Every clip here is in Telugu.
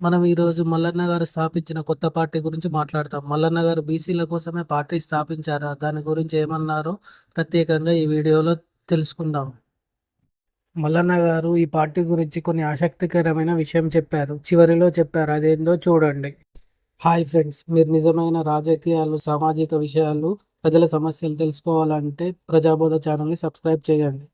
మనం ఈరోజు మల్లన్న గారు స్థాపించిన కొత్త పార్టీ గురించి మాట్లాడతాం. మల్లన్న గారు బీసీల కోసమే పార్టీ స్థాపించారా? దాని గురించి ఏమన్నారో ప్రత్యేకంగా ఈ వీడియోలో తెలుసుకుందాం. మల్లన్న గారు ఈ పార్టీ గురించి కొన్ని ఆసక్తికరమైన విషయం చెప్పారు. చివరిలో చెప్పారు, అదేందో చూడండి. హాయ్ ఫ్రెండ్స్, మీరు నిజమైన రాజకీయాలు, సామాజిక విషయాలు, ప్రజల సమస్యలు తెలుసుకోవాలంటే ప్రజాబోధ ఛానల్ని సబ్స్క్రైబ్ చేయండి.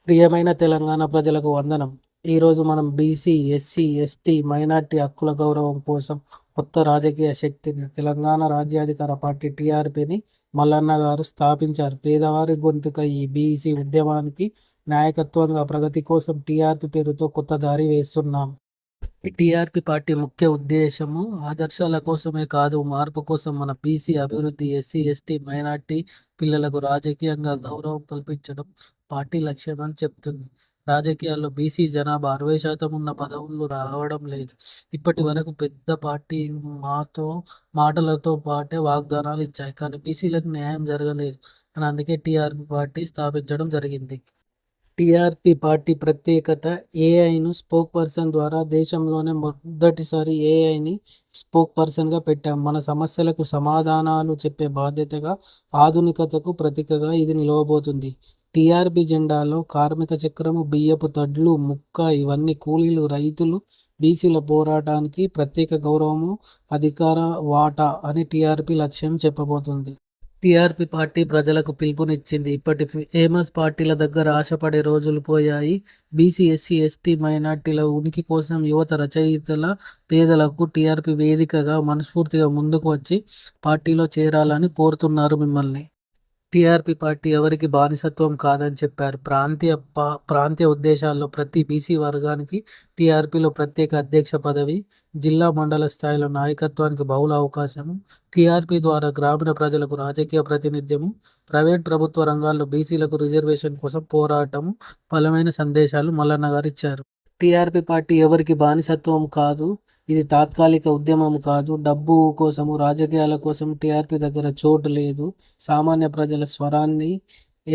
ప్రియమైన తెలంగాణ ప్రజలకు వందనం. ఈరోజు మనం బీసీ, ఎస్సీ, ఎస్టీ, మైనార్టీ హక్కుల గౌరవం కోసం కొత్త రాజకీయ శక్తిని, తెలంగాణ రాజ్యాధికార పార్టీ టీఆర్పీని మల్లన్న గారు స్థాపించారు. పేదవారి గొంతుక ఈ బీసీ ఉద్యమానికి నాయకత్వంగా ప్రగతి కోసం టీఆర్పీ పేరుతో కొత్త దారి వేస్తున్నాం. టీఆర్పీ పార్టీ ముఖ్య ఉద్దేశము ఆదర్శాల కోసమే కాదు, మార్పు కోసం. మన బీసీ అభివృద్ధి, ఎస్సీ, ఎస్టీ, మైనార్టీ పిల్లలకు రాజకీయంగా గౌరవం కల్పించడం పార్టీ లక్ష్యం అని చెప్తుంది. రాజకీయాల్లో బీసీ జనాభా 60% ఉన్న పదవులు రావడం లేదు. ఇప్పటి వరకు పెద్ద పార్టీ మాటలతో పాటే వాగ్దానాలు ఇచ్చాయి, కానీ బీసీలకు న్యాయం జరగలేదు అని అందుకే టీఆర్పీ పార్టీ స్థాపించడం జరిగింది. టీఆర్పీ పార్టీ ప్రత్యేకత ఏఐను స్పోక్ పర్సన్ ద్వారా దేశంలోనే మొదటిసారి ఏఐని స్పోక్ పర్సన్గా పెట్టాం. మన సమస్యలకు సమాధానాలు చెప్పే బాధ్యతగా, ఆధునికతకు ప్రతీకగా ఇది నిలవబోతుంది. టీఆర్పీ జెండాలో కార్మిక చక్రము, బియ్యపు తడ్లు, ముక్క, ఇవన్నీ కూలీలు, రైతులు, బీసీల పోరాటానికి ప్రత్యేక గౌరవము, అధికార వాటా అని టీఆర్పీ లక్ష్యం చెప్పబోతుంది. టీఆర్పీ పార్టీ ప్రజలకు పిలుపునిచ్చింది. ఇప్పటి ఫేమస్ పార్టీల దగ్గర ఆశపడే రోజులు పోయాయి. బీసీ, ఎస్సీ, ఎస్టీ, మైనార్టీల ఉనికి కోసం యువత, రచయితల, పేదలకు టీఆర్పీ వేదికగా మనస్ఫూర్తిగా ముందుకు వచ్చి పార్టీలో చేరాలని కోరుతున్నారు మిమ్మల్ని. టీఆర్పీ పార్టీ ఎవరికి బానిసత్వం కాదని చెప్పారు. ప్రాంతీయ ఉద్దేశాల్లో ప్రతి బీసీ వర్గానికి టీఆర్పీలో ప్రత్యేక అధ్యక్ష పదవి, జిల్లా మండల స్థాయిలో నాయకత్వానికి బహుళ అవకాశము, టీఆర్పీ ద్వారా గ్రామీణ ప్రజలకు రాజకీయ ప్రాతినిధ్యము, ప్రైవేట్ ప్రభుత్వ రంగాల్లో బీసీలకు రిజర్వేషన్ కోసం పోరాటము బలమైన సందేశాలు మల్లన్న గారు ఇచ్చారు. టీఆర్పీ పార్టీ ఎవరికి బానిసత్వం కాదు. ఇది తాత్కాలిక ఉద్యమం కాదు. డబ్బు కోసము, రాజకీయాల కోసం టీఆర్పీ దగ్గర చోటు లేదు. సామాన్య ప్రజల స్వరాన్ని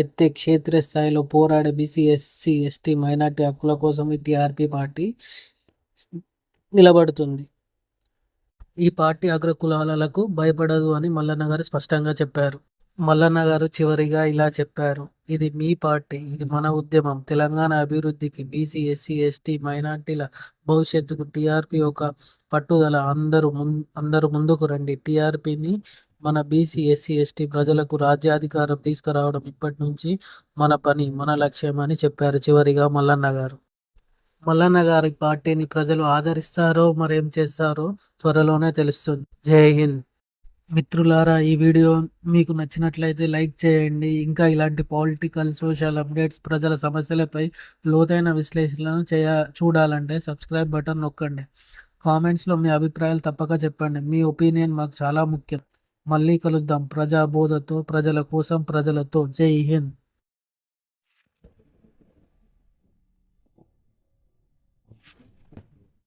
ఎత్తే, క్షేత్రీయ స్థాయిలో పోరాడే బీసీ, ఎస్సీ, ఎస్టీ, మైనార్టీ హక్కుల కోసం ఈ టీఆర్పీ పార్టీ నిలబడుతుంది. ఈ పార్టీ అగ్రకులాలకు భయపడదు అని మల్లన్న గారు స్పష్టంగా చెప్పారు. మల్లన్న గారు చివరిగా ఇలా చెప్పారు, ఇది మీ పార్టీ, ఇది మన ఉద్యమం. తెలంగాణ అభివృద్ధికి, బీసీ, ఎస్సీ, ఎస్టీ, మైనార్టీల భవిష్యత్తుకు టీఆర్పీ ఒక పట్టుదల. అందరూ ముందుకు రండి. టీఆర్పీని, మన బీసీ, ఎస్సీ, ఎస్టీ ప్రజలకు రాజ్యాధికారం తీసుకురావడం ఇప్పటి నుంచి మన పని, మన లక్ష్యం అని చెప్పారు చివరిగా మల్లన్న గారు. మల్లన్న గారి పార్టీని ప్రజలు ఆదరిస్తారో మరేం చేస్తారో త్వరలోనే తెలుస్తుంది. జై హింద్. మిత్రులారా, ఈ వీడియో మీకు నచ్చినట్లయితే లైక్ చేయండి. ఇంకా ఇలాంటి పొలిటికల్, సోషల్ అప్డేట్స్, ప్రజల సమస్యలపై లోతైన విశ్లేషణలను చూడాలంటే సబ్స్క్రైబ్ బటన్ నొక్కండి. కామెంట్స్లో మీ అభిప్రాయాలు తప్పక చెప్పండి. మీ ఒపీనియన్ మాకు చాలా ముఖ్యం. మళ్ళీ కలుద్దాం ప్రజాబోధతో, ప్రజల కోసం, ప్రజలతో. జై హింద్.